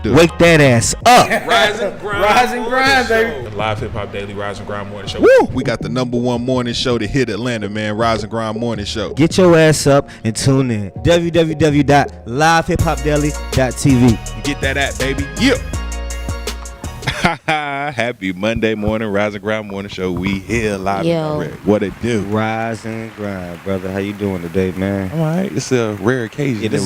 do? Wake that ass up. Rise and grind, baby. The Live Hip Hop Daily Rise and Grind Morning Show. Woo! We got the #1 morning show to hit Atlanta, man. Rise and Grind Morning Show. Get your ass up and tune in. www.livehiphopdaily.tv. Get that app, baby. Yeah. Happy Monday morning, Rise and Grind Morning Show. We here live and direct. What it do? Rise and grind, brother. How you doing today, man? All right. It's a rare occasion. Yeah, this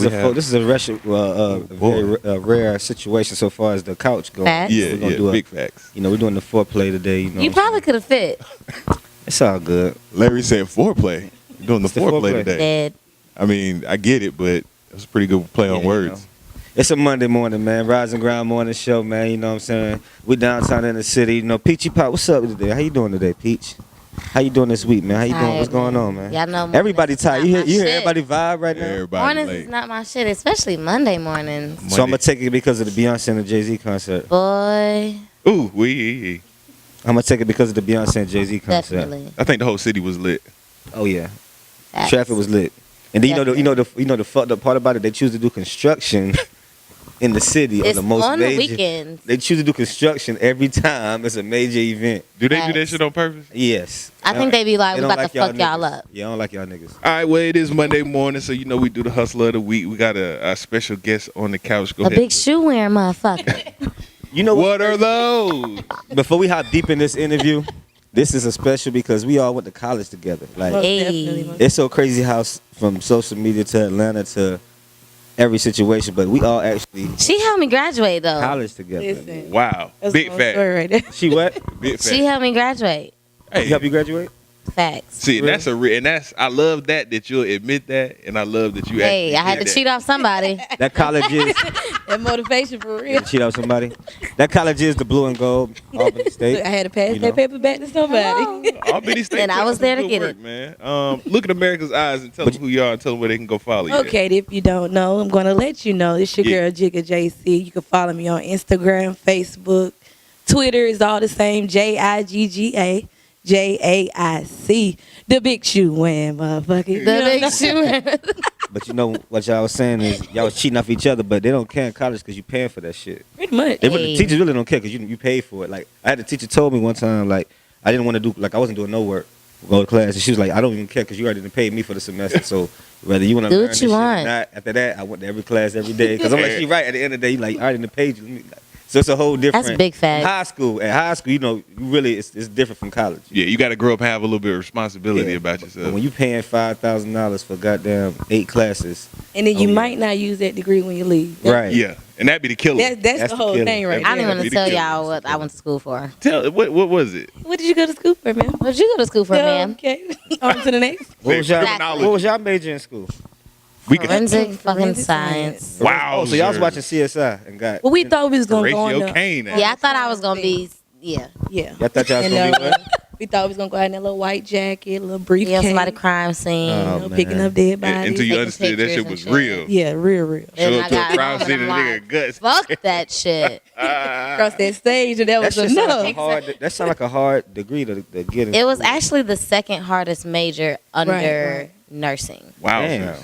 is a very rare situation so far as the couch goes. Facts. Yeah, big facts. You know, we're doing the foreplay today. You probably could have fit. It's all good. Larry said foreplay. You're doing the foreplay today. Dead. I mean, I get it, but it's a pretty good play on words. You know. It's a Monday morning, man. Rise and Grind Morning Show, man. You know what I'm saying? We downtown in the city. You know, Peachy Pop, what's up today? How you doing today, Peach? How you doing this week, man? How you doing? What's going on, man? Y'all know everybody tired. You hear everybody vibe right now? Everybody mornings late. is not my shit, especially Monday mornings. So I'm going to take it because of the Beyonce and the Jay-Z concert. Boy. Ooh, I'm going to take it because of the Beyonce and Jay-Z concert. Definitely. I think the whole city was lit. Oh, yeah. Facts. Traffic was lit. And then you know the fucked up part about it, they choose to do construction in the city It's on the most on major. the weekends. They choose to do construction every time it's a major event. Do they do that shit on purpose? Yes. I think they be like, we about to fuck y'all niggas. up. Yeah, I don't like y'all niggas. All right, well, it is Monday morning, so you know we do the hustle of the week. We got a special guest on the couch. Go A ahead. big shoe wearing motherfucker. You know What are those? Before we hop deep in this interview, this is a special because we all went to college together. Like, Hey. it's so crazy how from social media to Atlanta to every situation, but we all actually She helped me graduate though. college together. Listen, Wow. that's Big my fact. story right there. She what? Big fact. She helped me graduate. Hey, He help you graduate? Facts. see, that's I love that you'll admit that, and I love that you Hey, I had did to that. cheat off somebody. That college is That motivation for you real. cheat out somebody. That college is the blue and gold Albany State. Look, I had to pass You that know. paper back to somebody. Albany State And I put was some there to good get work, man. Look at America's eyes and tell them who you are and tell them where they can go follow you. at. Okay, if you don't know, I'm going to let you know. It's your girl, Jigga JC. You can follow me on Instagram, Facebook. Twitter is all the same, JIGGA. JAIC, the big shoe wearing motherfucker. The big shoe. But you know what y'all was saying is y'all was cheating off each other, but they don't care in college because you paying for that shit. Pretty much. They really, teachers really don't care because you paid for it. Like I had a teacher told me one time, like I didn't want to do, like I wasn't doing no work, go to class, and she was like, I don't even care because you already done paid me for the semester. So whether you want to Do learn what this you shit or want. not, after that I went to every class every day because I'm like, she right at the end of the day, you like I already done paid you. Let me, so it's a whole different. That's big fact. High school, at high school, you know, you really it's different from college. Yeah, you got to grow up and have a little bit of responsibility Yeah, about But yourself. when you paying $5,000 for goddamn 8 classes, And then you Oh, yeah. might not use that degree when you leave. right? Yeah, and that'd be the killer. That's the whole killer. thing right I there. didn't want to Be the tell killer. y'all what I went to school for. Tell what was it? What did you go to school for, man? What did you go to school for, ma'am? Okay. On to the next. What was y'all? Criminology. What was y'all major in school? We could. Forensic fucking Forensic science. Wow. Oh, so y'all was watching CSI and got. Well, we thought we was going to go on Horatio the, Kane. Yeah, I thought I was gonna be. Yeah, Yeah. Y'all thought y'all was And, gonna be what? we thought we was going to go out in that little white jacket, a little yeah, briefcase. somebody crime scene. Oh, you know, picking man. up dead bodies. Until you Taking understood that shit pictures was and shit. real. Yeah, real. And Show I up to got a crime home and scene and I'm the like, nigga guts. fuck that shit. Across that stage, and that That was shit sound like a enough. hard. That sound like a hard degree to get in. It was school. actually the second hardest major under Right. nursing. Wow. Damn.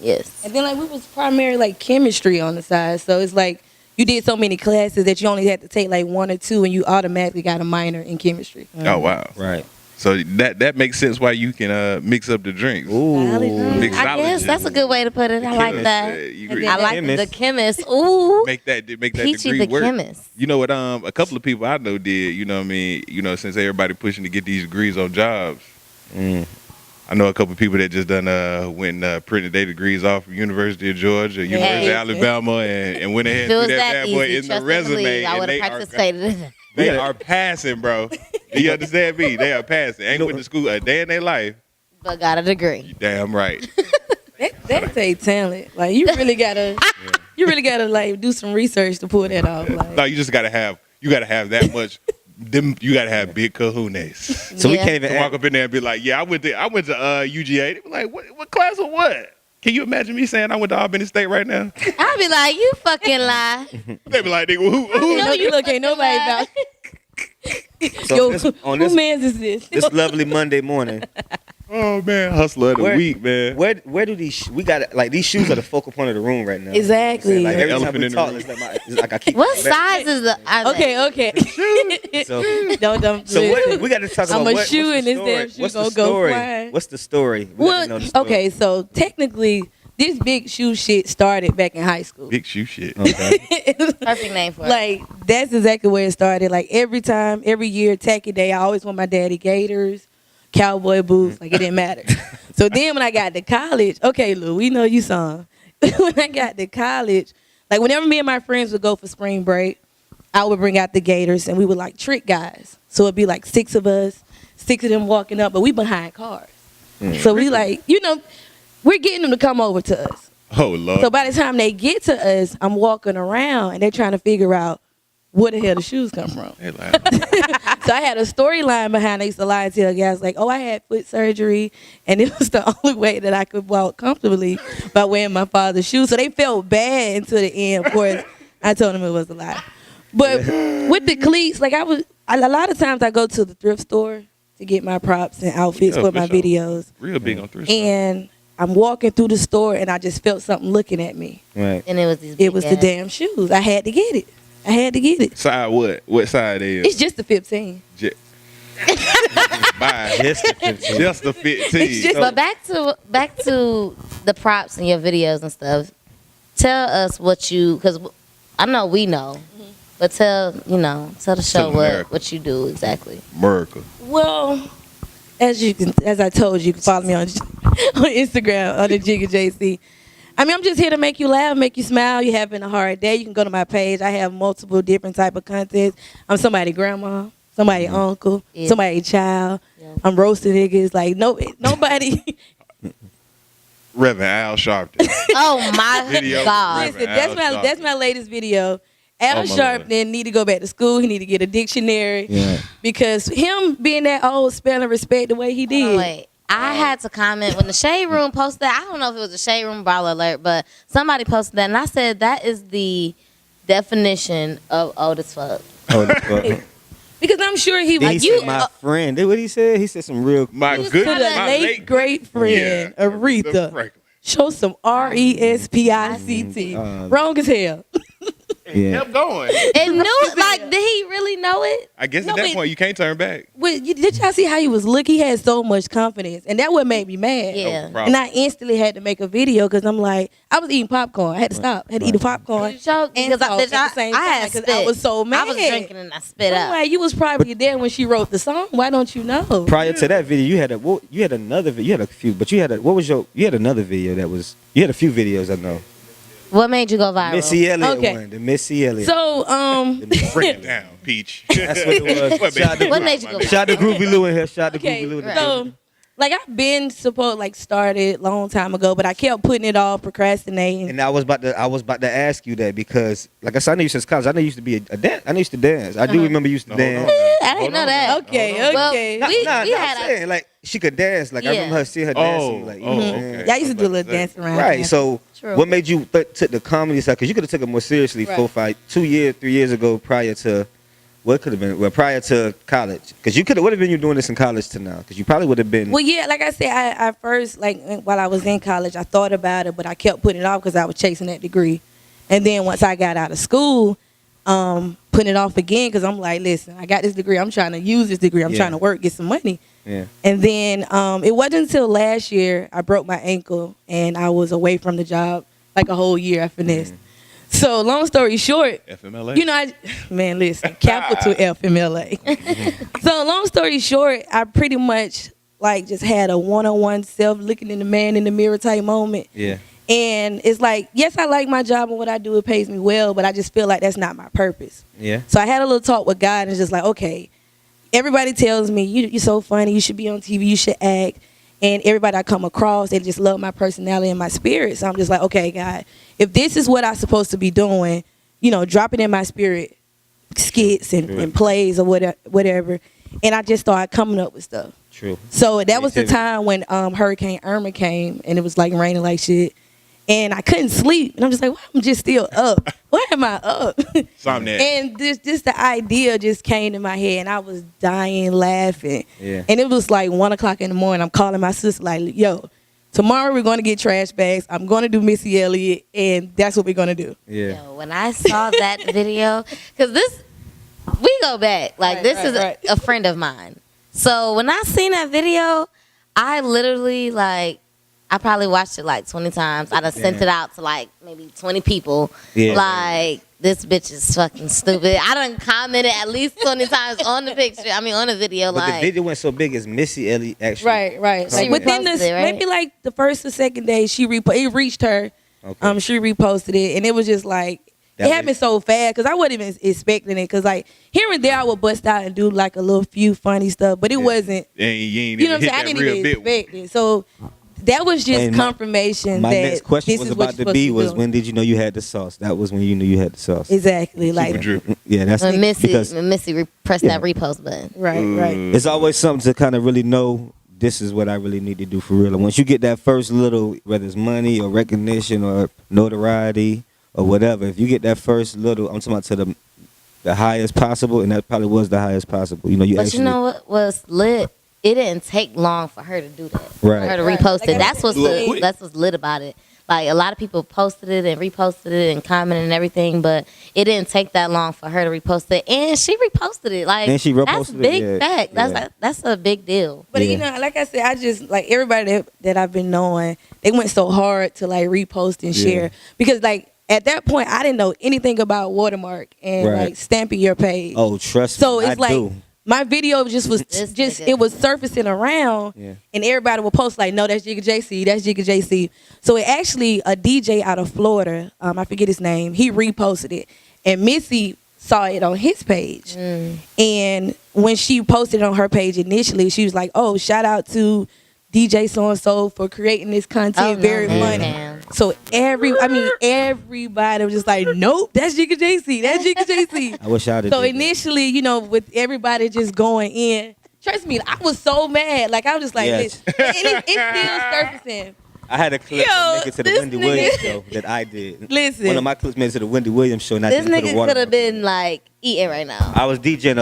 Yes. And then like we was primarily like chemistry on the side, so it's like you did so many classes that you only had to take like 1 or 2, and you automatically got a minor in chemistry. Oh wow. Right. So that makes sense why you can mix up the drinks. Ooh. Mixology. I guess that's a good way to put it. I like Chemist, that. you And agree. then I like Chemist. the chemist. Ooh. make that Peachy degree the work. chemist. You know what? A couple of people I know did. You know what I mean? You know, since everybody pushing to get these degrees on jobs, Mm. I know a couple of people that just done went and printed their degrees off from University of Georgia, University of Alabama, and went ahead If it and was threw that that bad boy easy, in the trust and resume. believe, I and would they have are, participated in it. they are passing, bro. Do you understand me? They are passing. Ain't know- went to school a day in their life. But got a degree. You damn right. That take talent. Like you really gotta like do some research to pull that off. Like No, you just gotta have that much. You gotta have big kahunas. So we Yeah. can't even To walk up in there and be like, yeah, I went to UGA. They be like, what class of what? Can you imagine me saying I went to Albany State right now? I'd be like, you fucking lie. They be like, nigga, who? no, you look ain't nobody lie. about. So Yo, this, on who this man's is this? this lovely Monday morning, Oh man, hustler of the week, man. Where do these we got like these shoes are the focal point of the room right now. Exactly. Like every time Elephant we in the talk, room. it's like I keep. What size is the? Okay. So, Don't. so listen. we got to talk I'm about a what's shoe the and this story? damn shoe What's the gonna go story? flying. What's the story? We gotta know the story. Okay, so technically, this big shoe shit started back in high school. Big shoe shit. Okay. Perfect name for it. Like, that's exactly where it started. Like, every year, Tacky Day, I always want my daddy Gators, cowboy boots. Like, it didn't matter. So then when I got to college, okay, Lou, we know you sung. When I got to college, like, whenever me and my friends would go for spring break, I would bring out the Gators, and we would, like, trick guys. So it'd be, like, 6 of us, 6 of them walking up, but we behind cars. So we, like, we're getting them to come over to us. Oh Lord. So by the time they get to us, I'm walking around and they're trying to figure out where the hell the shoes come from. They like, So I had a storyline behind. I used to lie and tell guys like, "Oh, I had foot surgery, and it was the only way that I could walk comfortably by wearing my father's shoes." So they felt bad until the end. Of course, I told them it was a lie. But with the cleats, like a lot of times I go to the thrift store to get my props and outfits for my videos, real big on thrift. and I'm walking through the store and I just felt something looking at me. Right. and it was these. It was the damn shoes. I had to get it. Side what? What side is? It's just the 15. Bye. Just the 15. Just the 15. It's just- But back to the props and your videos and stuff. Tell us what you, because I know we know, but tell the Tell show America. what you do exactly. America. Well, as I told you, you can follow me on Instagram under Jigga JC. I mean, I'm just here to make you laugh, make you smile. You're having a hard day, you can go to my page. I have multiple different type of content. I'm somebody's grandma, somebody's uncle, Yeah. somebody's child. Yeah. I'm roasting niggas. Like nobody. Reverend Al Sharpton. Oh my Video. God! Listen, Al that's my latest video. Al Oh, my Sharpton need to go back to school. He need to get a dictionary Yeah. because him being that old, spelling respect the way he Hold did. on, wait. I had to comment when the Shade Room posted that. I don't know if it was a Shade Room ball alert, but somebody posted that, and I said that is the definition of old as fuck. Oh, that's what. Because I'm sure he Then was he said my friend. That's what he said. He said some real. My was good, to the my late great friend Yeah. Aretha. Franklin. Show some RESPICT. Wrong as hell. Yeah. Kept going. And knew, like, did he really know it? I guess No, at that but- point you can't turn back. Did y'all see how he was looking? He had so much confidence, and that what made me mad. Yeah. No problem. And I instantly had to make a video because I'm like, I was eating popcorn. I had to stop. I had to eat the popcorn. Did you show? And Because talk at the same I time, had 'cause spit. I was so mad. I was drinking and I spit I'm out. like, you was probably there when she wrote the song. Why don't you know? Prior to that video, you had another video. You had a few, but you had another video that was. You had a few videos, I know. What made you go viral? Missy Elliott Okay. one. The Missy Elliott. So, Bring it down, Peach. That's what it was. What made you go viral? Shout out to Groovy Lou in here. Shout out to okay, Groovy Lou in here. so like I've been started long time ago, but I kept putting it off, procrastinating. And I was about to ask you that because, like I said, I know you since college. I know you used to be a dance. I know you used to dance. I do remember you used to No, hold dance. on. I didn't know that. Okay, Well, okay. we I'm had saying, like she could dance. Like I Yeah. remember her seeing her dancing. Like, you know what I'm saying? okay. Yeah, I used to do a little dance around. Right. So, True. what made you took the comedy side? Because you could have taken it more seriously Right. 3 years ago, prior to what could have been. Well, prior to college, because you could have. What have been you doing this in college to now? Because you probably would have been. Well, yeah, like I said, I first, like, while I was in college, I thought about it, but I kept putting it off because I was chasing that degree. And then once I got out of school, putting it off again because I'm like, listen, I got this degree. I'm trying to use this degree. I'm Yeah. trying to work, get some money. Yeah. And then it wasn't until last year I broke my ankle and I was away from the job like a whole year. I finessed. So long story short, FMLA. you know, man, listen, capital FMLA. So long story short, I pretty much like just had a one-on-one self looking in the man in the mirror type moment. Yeah. And it's like, yes, I like my job and what I do, it pays me well, but I just feel like that's not my purpose. Yeah. So I had a little talk with God and it's just like, okay, everybody tells me you're so funny, you should be on TV, you should act. And everybody I come across, they just love my personality and my spirit. So I'm just like, okay, God, if this is what I'm supposed to be doing, you know, drop it in my spirit, skits and plays or whatever. And I just started coming up with stuff. True. So that was the Creativity. time when Hurricane Irma came and it was like raining like shit. And I couldn't sleep. And I'm just like, why am I just still up? Why am I up? Something that. And just the idea just came to my head, and I was dying laughing. Yeah. And it was like 1 o'clock in the morning. I'm calling my sister like, yo, tomorrow we're going to get trash bags. I'm going to do Missy Elliott, and that's what we're going to do. Yeah. Yo, when I saw that video, because we go back. Like, this is a friend of mine. So when I seen that video, I literally, like, I probably watched it like 20 times. I done sent it out to like maybe 20 people. Yeah. Like, this bitch is fucking stupid. I done commented at least 20 times on the picture. I mean, on the video. But like, the video went so big as Missy Elliott actually. Right. She Like within reposted this, it, right? maybe like the first or second day, it reached her. Okay. She reposted it, and it was just like, it happened so fast because I wasn't even expecting it. Because like here and there, I would bust out and do like a little few funny stuff, but it wasn't. And you ain't You know even what I'm hit saying? I that didn't real even bit. expect it. So that was just confirmation. My that next question this was is what about you're to be supposed was do. when did you know you had the sauce? That was when you knew you had the sauce. Exactly. Like Yeah, that's when Missy because pressed that repost button. right. it's always something to kind of really know. This is what I really need to do for real. And once you get that first little, whether it's money or recognition or notoriety or whatever, if you get that first little, I'm talking about to the highest possible, and that probably was the highest possible. You know, But you know what was lit? It didn't take long for her to do that. Right. For her to Right. repost Like, it. That's quick. what's lit about it. Like, a lot of people posted it and reposted it and commented and everything, but it didn't take that long for her to repost it, and she reposted it. Like, And she that's reposted it, big yeah. fact. Yeah. That's a big deal. But Yeah. you know, like I said, I just like everybody that I've been knowing, they went so hard to like repost and share because like at that point I didn't know anything about watermark and Right. like stamping your page. Oh, trust So me, it's I like do. my video just was This just nigga. it was surfacing around, and everybody would post like, no, that's Jigga JC, that's Jigga JC. So it actually a DJ out of Florida, I forget his name, he reposted it, and Missy saw it on his page, and when she posted it on her page initially, she was like, oh, shout out to DJ so and so for creating this content, very funny. Damn. So everybody was just like, nope, that's Jigga JC, that's Jigga JC. I wish I'd have So did that. initially, you know, with everybody just going in, trust me, I was so mad. Like I was just like, Yes. it's still surfacing. I had a clip Yo, that make it to the this Wendy nigga- Williams show that I did. Listen. One of my clips made it to the Wendy Williams show, and I This didn't put a nigga watermark. could have been like eating right now. I was DJing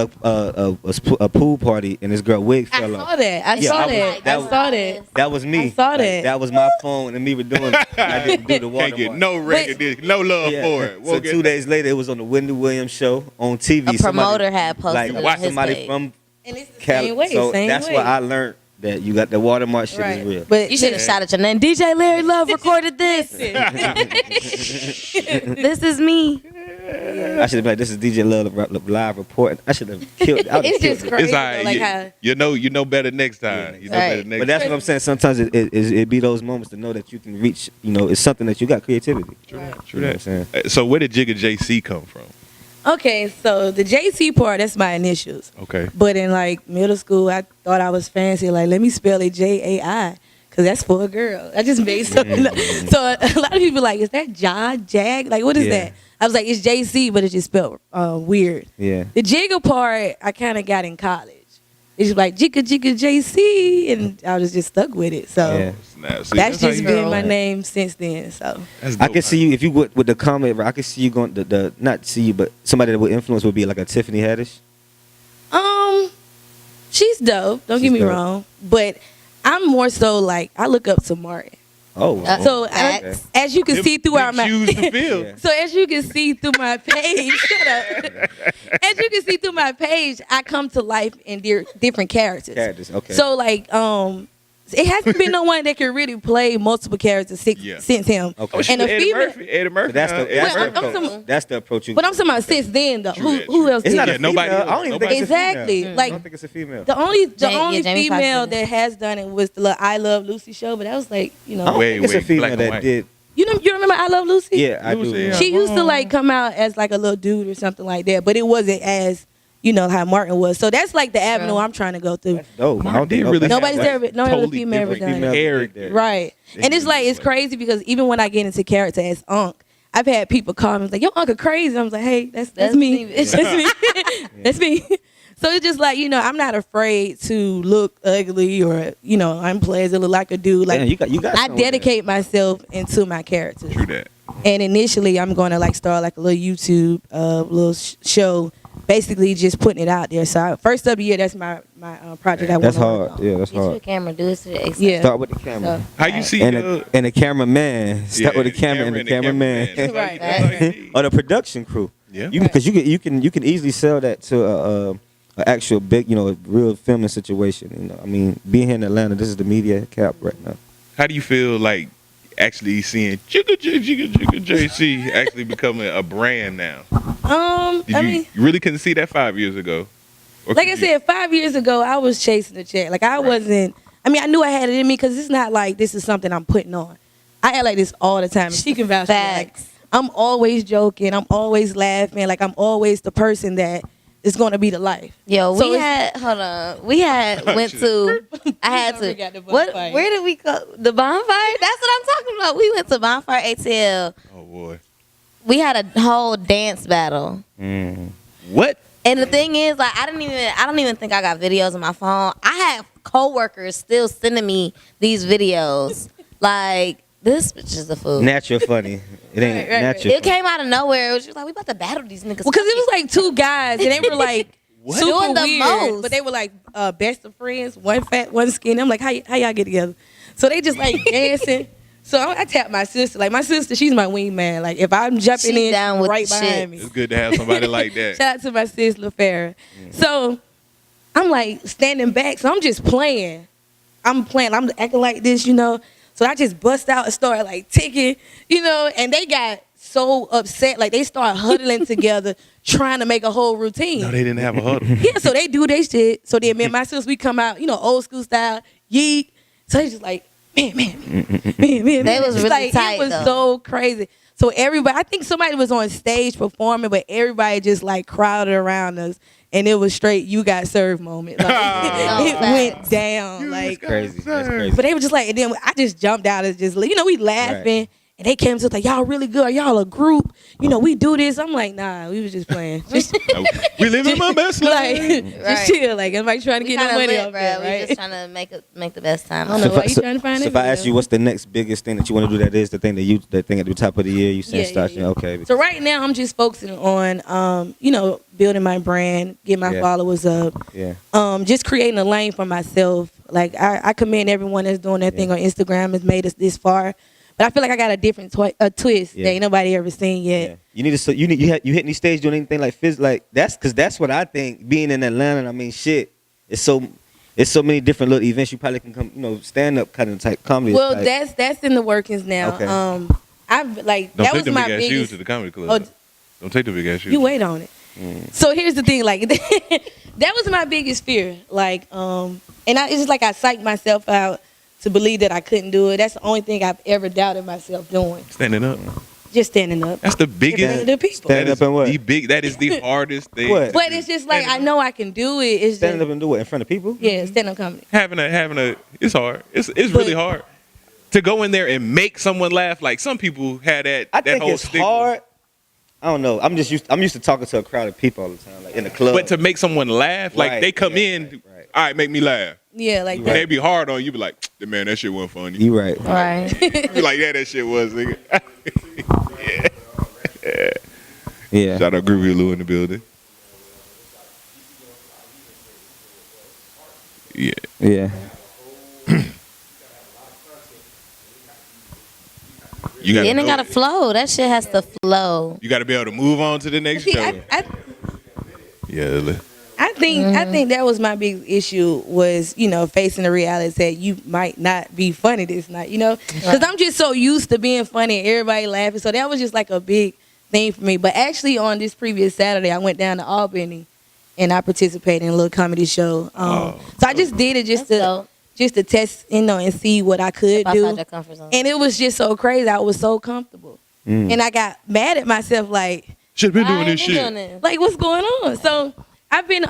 a pool party, and this girl wig I fell saw off. that. I Yeah, saw I was- that. that I was- saw that. That was me. I saw Like, that. that was my phone, and me were doing. I didn't do the Can't watermark. get no recognition, no love Yeah. for it. So Won't get 2 days later, it was on the Wendy Williams show on TV. A promoter had posted like it on watch his somebody page. from And it's the Cali. same way. So same that's way. why I learned that you got the watermark shit Right. is real. But You should have shouted your name. DJ Larry Love recorded this. This is me. I should have been like, this is DJ Love live report. I should have killed. I would've It's killed just it. crazy. It's all right. Like how You know better next time. You know Right. better next But that's time. what I'm saying. Sometimes it be those moments to know that you can reach. You know, it's something that you got creativity. True You know that. what I'm saying? So where did Jigga JC come from? okay, so the JC part, that's my initials. Okay. But in like middle school, I thought I was fancy. Like, let me spell it JAI, because that's for a girl. I just made something up. So a lot of people like, is that Jag? Like, what is Yeah. that? I was like, it's JC, but it's just spelled weird. Yeah. The Jigga part, I kind of got in college. It's just like Jigga JC, and I was just stuck with it. So Yeah. Snap. See, that's how just you- been my name since then. So That's I dope, can see man. you if you would with the comment. I could see you going the not see you, but somebody that would influence would be like a Tiffany Haddish. she's dope. Don't She's get me dope. wrong, but I'm more so like I look up to Martin. Oh, So Facts. as you can see throughout my shoes to fill. Yeah. so as you can see through my page, shut up. As you can see through my page, I come to life in different characters. characters. Okay. So like it hasn't been no one that can really play multiple characters since him. Okay. Oh, shit, And a Eddie female. Murphy. Eddie Murphy. But that's the Eddie that's, Well, the I'm approach. some- That's the approach you. But I'm talking about since then though. True that, Who true. else? It's did not it? a nobody female. else. I don't even think it's a Exactly. female. Like I don't think it's a female. the only Jamie Foxx female did it. that has done it was the little I Love Lucy show, but that was like, you know, I don't Wait, think it's a wait, female black and that white. did. you remember I Love Lucy? Yeah, I do. Lucy, yeah. She used to like come out as like a little dude or something like that, but it wasn't as, you know, how Martin was. So that's like the avenue I'm trying to go through. That's dope. I Mark don't did think really Nobody's have, ever- no other totally female ever different done it. character. Right. And it's like, it's crazy because even when I get into character as Unc, I've had people call me like, "Yo, Uncle crazy." I was like, "Hey, that's me. me, bitch. That's me. That's me." So it's just like, I'm not afraid to look ugly or, unpleasant, look like a dude. Like, Damn, you got I dedicate myself into my character. True that. And initially, I'm going to like start like a little YouTube, little show, basically just putting it out there. So first of the year, that's my project. I That's want hard. Yeah, that's Get your hard. camera. Do this to the extent. Yeah. Start with the camera. So, How you see And the cameraman. Start with the camera and the cameraman. Right. That's all you need. Or the production crew. Yeah. Because you can easily sell that to a actual big, real filming situation. I mean, being here in Atlanta, this is the media cap right now. How do you feel like actually seeing Jigga JC actually becoming a brand now? You really couldn't see that 5 years ago? Or like could I you? said, 5 years ago, I was chasing the check. Like I wasn't. I mean, I knew I had it in me because it's not like this is something I'm putting on. I act like this all the time. She can vouch for that. Like, Facts. I'm always joking. I'm always laughing. Like I'm always the person that is going to be the life. Yo, So we had went to. I had I forgot to. the What? bonfire. Where did we go? The bonfire. That's what I'm talking about. We went to Bonfire ATL. Oh boy. We had a whole dance battle. What? And the thing is, like, I don't even think I got videos on my phone. I have coworkers still sending me these videos. Like, this bitch is a fool. Natural funny. It ain't Right. natural. It came out of nowhere. It was just like, we about to battle these niggas. Well, because it was like two guys and they were like What? super Doing the weird, most. but they were like best of friends. One fat, one skinny. I'm like, how y'all get together? So they just like dancing. So I tapped my sister. Like my sister, she's my wingman. Like if I'm jumping She in, down she's with right the behind shit. me. It's good to have somebody like that. Shout out to my sis LaFera. So I'm like standing back. So I'm just playing. I'm acting like this, So I just bust out and started like ticking, and they got so upset. Like they started huddling together, trying to make a whole routine. No, they didn't have a huddle. Yeah, so they do their shit. So then me and my sis, we come out, old school style, yeet. So they just like, man. They was It's really like, tight, it was though. so crazy. So everybody, I think somebody was on stage performing, but everybody just like crowded around us. And it was straight, you got served moment. Like, No, it facts. went down. Like, Crazy. That's crazy. but they were just like, and then I just jumped out and just, we laughing. Right. And they came to us like, y'all really good. Y'all a group. We do this. I'm like, nah, we was just playing. Just, We living my best like, life. just Right. chill. Like, everybody trying to We get no kinda money lit, off bro. there, We right? just trying to make the best time. I don't know why you trying to find so it. if I ask you what's the next biggest thing that you want to do, that is the thing at the top of the year, you saying start. Yeah. Okay. So right now, I'm just focusing on, building my brand, get my Yeah. followers up, Yeah. just creating a lane for myself. Like I commend everyone that's doing their thing on Instagram, has made us this far. But I feel like I got a different twist that ain't nobody ever seen yet. Yeah. You need to. You hit these stage doing anything like that's because that's what I think. Being in Atlanta, I mean, shit. It's so many different little events you probably can come. Stand up kind of type comedy. Well, type. that's in the workings now. Okay. I've like Don't that take was the my big ass shoes biggest. to the comedy club. Oh, Don't take the big ass shoes. you wait on it. So here's the thing, like that was my biggest fear. Like, and it's just like I psyched myself out to believe that I couldn't do it. That's the only thing I've ever doubted myself doing. Standing up. Just standing up. That's the in front biggest. of the people. Stand up and what? That is the hardest thing. What? But it's just like I know I can do it. It's Standing just up and do it in front of people. yeah, stand up comedy. Having a. It's hard. It's really hard to go in there and make someone laugh. Like some people had that. I that think whole it's stigma. hard. I don't know. I'm used to talking to a crowd of people all the time, like in the club. But to make someone laugh, like Right, they come yeah, in, right. all right, make me laugh. Yeah, like When they be hard on you, be like, man, that shit wasn't funny. You right. Right. You be like, yeah, that shit was, nigga. Yeah. Shout out Groovy Lou in the building. Yeah. Yeah. You It ain't gotta flow. That shit has to flow. You gotta be able to move on to the next See, show. I Yeah. think that was my big issue was, facing the reality that you might not be funny this night, because I'm just so used to being funny and everybody laughing. So that was just like a big thing for me. But actually on this previous Saturday, I went down to Albany and I participated in a little comedy show. So I just did it just to test, and see what I could Outside do. your comfort zone. And it was just so crazy. I was so comfortable. And I got mad at myself like, Should have been doing I ain't this been shit. doing this. like what's going on? So I've been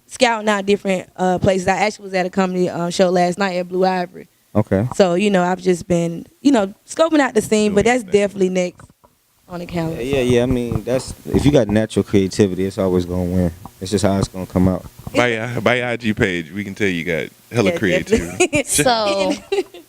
scouting out different places. I actually was at a comedy show last night at Blue Ivory. Okay. So I've just been scoping out the scene, but that's definitely next. on the calendar. Yeah. I mean, that's if you got natural creativity, it's always gonna win. It's just how it's gonna come out. By your IG page, we can tell you got hella creativity. So,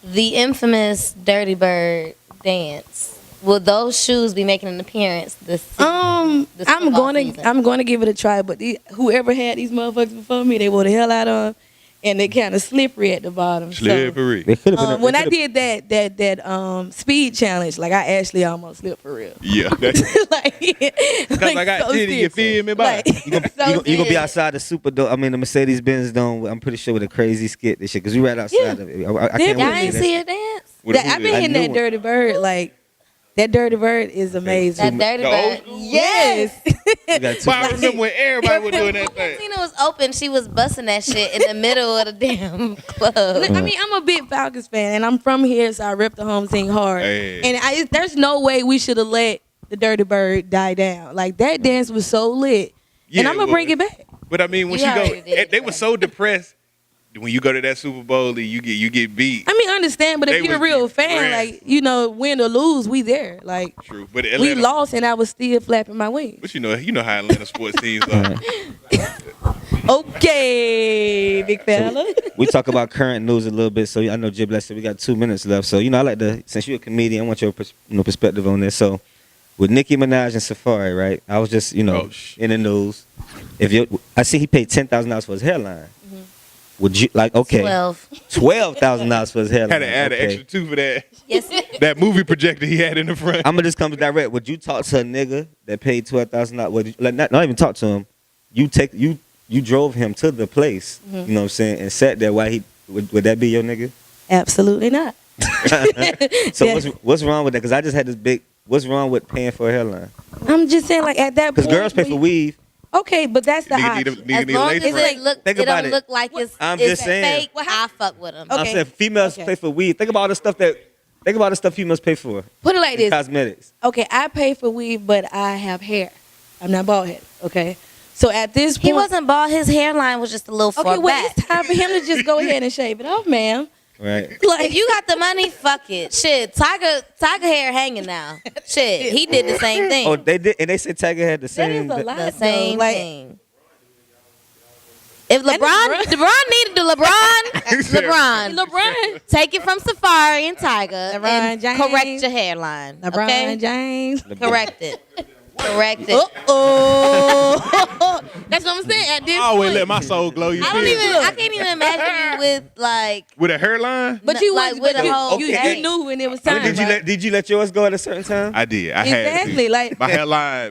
the infamous Dirty Bird dance. Will those shoes be making an appearance this season? I'm going to give it a try, but whoever had these motherfuckers before me, they wore the hell out of them, and they kind of slippery at the bottom. Slippery. They could have been. When I did that speed challenge, like I actually almost slipped for real. Yeah. Because I got titty, you feel me, bye? You gonna be outside the Superdome. I mean, the Mercedes Benz Dome. I'm pretty sure with a crazy skit. This shit, because we right outside of it. I can't Y'all wait ain't to see her dance? I've been hitting that Dirty Bird. Like that Dirty Bird is amazing. That Dirty Bird. Yes. But I remember when everybody was doing that thing. Tina was open. She was busting that shit in the middle of the damn club. I mean, I'm a big Falcons fan, and I'm from here, so I rep the home team hard. Hey. And there's no way we should have let the Dirty Bird die down. Like that dance was so lit, Yeah, and I'm gonna bring it back. But I mean, when You she go, already did. they were so depressed. When you go to that Super Bowl, and you get beat. I mean, understand, but if They you're a was real fan, depressed. like win or lose, we there. Like True, but we Atlanta, lost, and I was still flapping my wings. But you know how Atlanta sports teams are. Okay, big fella. We talk about current news a little bit, so I know Jib said we got 2 minutes left. So I like to, since you're a comedian, I want your perspective on this. So with Nicki Minaj and Safari, right? I was just in the news. I see he paid $10,000 for his hairline. Would you $12,000 for his hairline? Had to add an extra 2 for that. Yes. That movie projector he had in the front. I'm gonna just come direct. Would you talk to a nigga that paid $12,000? Not even talk to him. You drove him to the place. You know what I'm saying, and sat there while he would that be your nigga? Absolutely not. So Yeah. what's wrong with that? Because I just had this big. What's wrong with paying for a hairline? I'm just saying, like at that point, Because girls pay for weave. Okay, but that's the Nigga option. need a As long as lace front. it don't look like it's I'm just saying. fake, I fuck with them. Okay. I'm saying females pay for weave. Think about all the stuff females pay for. Put it like this. Cosmetics. Okay, I pay for weave, but I have hair. I'm not bald headed. Okay, so at this point, He wasn't bald. His hairline was just a little far Okay, well, back. it's time for him to just go ahead and shave it off, ma'am. Right. Like If you got the money, fuck it. Shit, Tiger hair hanging now. Shit, he did the same thing. Oh, they did, and they said Tiger had the that same. is a lot. The same though. Like, thing. If That is LeBron needed to LeBron, LeBron, take it from Safari and Tiger LeBron and James. correct your hairline. LeBron okay? James. Correct it. Correct it. Oh, that's what I'm saying. At this I always point. let my soul glow. You I can't even imagine you with like. with a hairline. But you like was, with but a you, whole you thing. knew when it was Oh, time. did you right? did you let yours go at a certain time? I did. I Exactly, had to. like-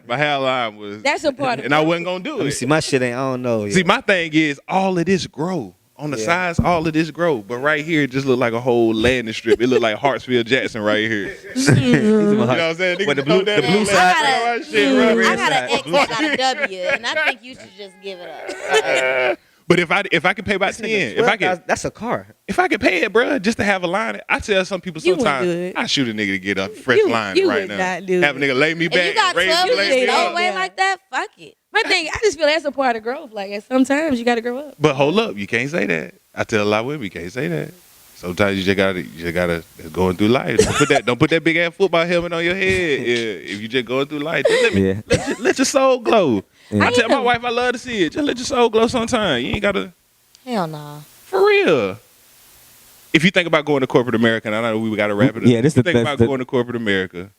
my hairline was. That's a part of and I wasn't gonna do Let me it. see. My shit ain't. I don't know. See, my thing is all of this grow. On the sides, all of this grow. But right here, it just look like a whole landing strip. It look like Hartsfield Jackson right here. You know what I'm saying? What, the Niggas blue- know that the blue little side? landing strip, shit, bro. I got an X, I got a W, and I think you should just give it up. But if I could pay about 10, that's a car. if I could pay it, bro, just to have a line, I tell some people You wouldn't sometimes do it. I shoot a nigga to get a fresh line you right would now. not do have a it. nigga lay me back. If you got raise 12 me, lay years me no up. way Yeah. like that, fuck it. My thing, I just feel that's a part of growth. Like sometimes you got to grow up. But hold up, you can't say that. I tell a lot of women you can't say that. Sometimes you just gotta going through life. Don't put that big ass football helmet on your head. Yeah, if you just going through life, just let your soul glow. Yeah. I tell my wife I love to see it. Just let your soul glow sometime. You ain't gotta Hell no. for real. If you think about going to corporate America, and I know we gotta wrap it up. Yeah, this If you the- think about the- going to corporate America.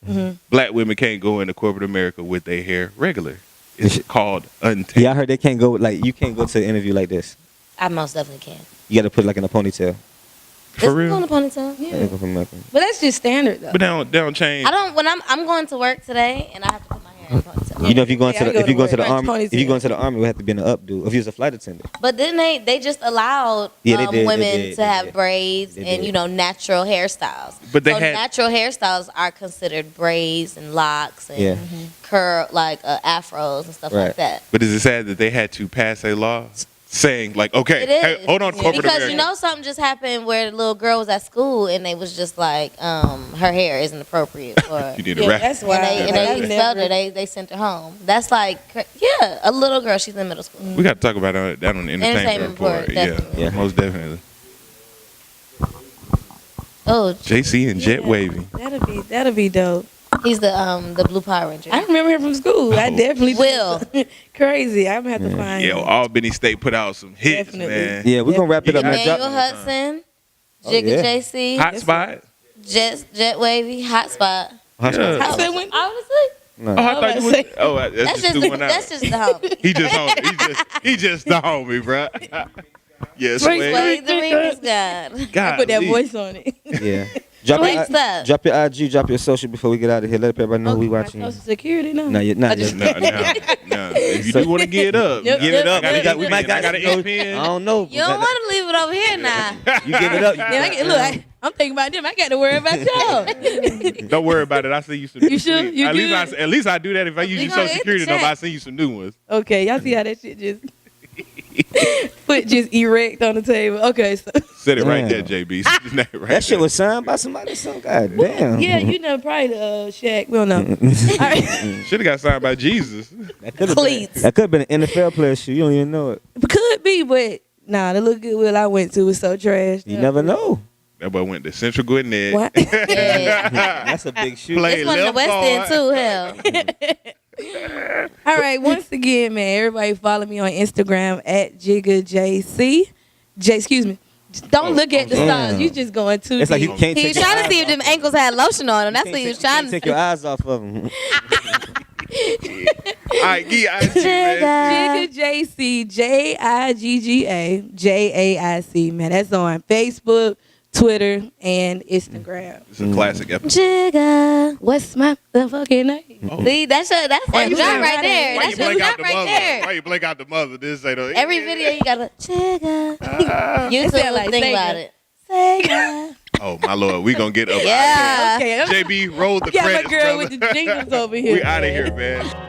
Black women can't go into corporate America with their hair regular. It's called untamed. Yeah, I heard they can't go. Like you can't go to an interview like this. I most definitely can. You got to put it like in a ponytail. For real. On a ponytail. They go from nothing. But that's just standard though. But they don't change. I don't. When I'm going to work today, and I have to put my hair in a ponytail. You know, if you going Yeah, I to go if you to going to work. the army, Ponytail. if you going to the army, we have to be in the updo. If you was a flight attendant, But then they just allowed Yeah, they did, they women did, to they have did. braids They and did. natural hairstyles. But they so had- natural hairstyles are considered braids and locks and Yeah. curl like afros and stuff Right. like that. But is it sad that they had to pass a law saying like, okay, It is. hey, hold on, corporate because America. you know something just happened where the little girl was at school and they was just like, her hair isn't appropriate for. you need a Yeah, wrap. that's why. And they expelled her. They sent her home. That's like, a little girl. She's in middle school. We got to talk about that on the entertainment Entertainment report. report, Yeah, definitely. Yeah. most definitely. Oh, JC and Jet Wavy. That'll be dope. He's the Blue Power Ranger. I remember him from school. I definitely do. Will. Crazy. I'm gonna have to find Yeah, him. Albany State put out some hits, Definitely. man. Yeah, we're gonna wrap it up, man. Emmanuel Hudson, Oh, Jigga yeah. JC, Hot spot. Jet Wavy, Hot Spot. Hot spot. Yeah. I said when Honestly, No. Oh, I thought you was. say- Oh, that's that's just just two one out. that's just the homie. He just homie. He just the homie, bro. Yes, Wait, Sway. Wade the Remix God. God, I put that Lee. voice on it. Yeah. Drop Next up. drop your IG, drop your social before we get out of here. Let everybody know we watching. Social security now. No, you're not. I just- No. If you do want to get up, Yep, give yep, it up. yep, yep, we might got I got an to ink pen. I don't know. You don't want to leave it over here now. You give it up. Look, I'm thinking about them. I got to worry about y'all. Don't worry about it. I see you some. You sure? You at least I do that if I use We your gonna social hit security the number. I chat. send you some new ones. Okay, y'all see how that shit just foot just erect on the table. Okay, so Set it right Damn. there, JB. Set it right That shit there. was signed by somebody. Some god damn. yeah, you know probably Shaq. We don't know. All right. Should have got signed by Jesus. That could have been, Cleats. that could have been an NFL player shoe. You don't even know it. Could be, but nah, the little Goodwill I went to was so trash. You never know. That boy went to Central Gwinnett. What? Yeah. That's a big shoe. Play It's one in the left West End guard. too. Hell. All right, once again, man, everybody follow me on Instagram at JiggaJC. Excuse me. Just don't look at the damn. stars. You just going too It's like deep. you can't He take was trying to your see if them ankles had lotion on them. That's eyes- what he was you trying can't to take see. your eyes off of them. All right, Gee, I see, man. JiggaJC, JIGGA, man. That's on Facebook, Twitter, and Instagram. It's a classic episode. Jigga. What's my motherfucking name? Oh. See, that's that you job saying right right there. Why you That's your blank out job the right mother? there. Why you blank out the mother? This say no. Every video you gotta Jigga. It sound YouTube like think Sega. about it. Sega. Oh my lord, we gonna get up. Yeah. Okay, JB, roll the I got my credits, girl brother. with the jingles over here. We out of man. here, man.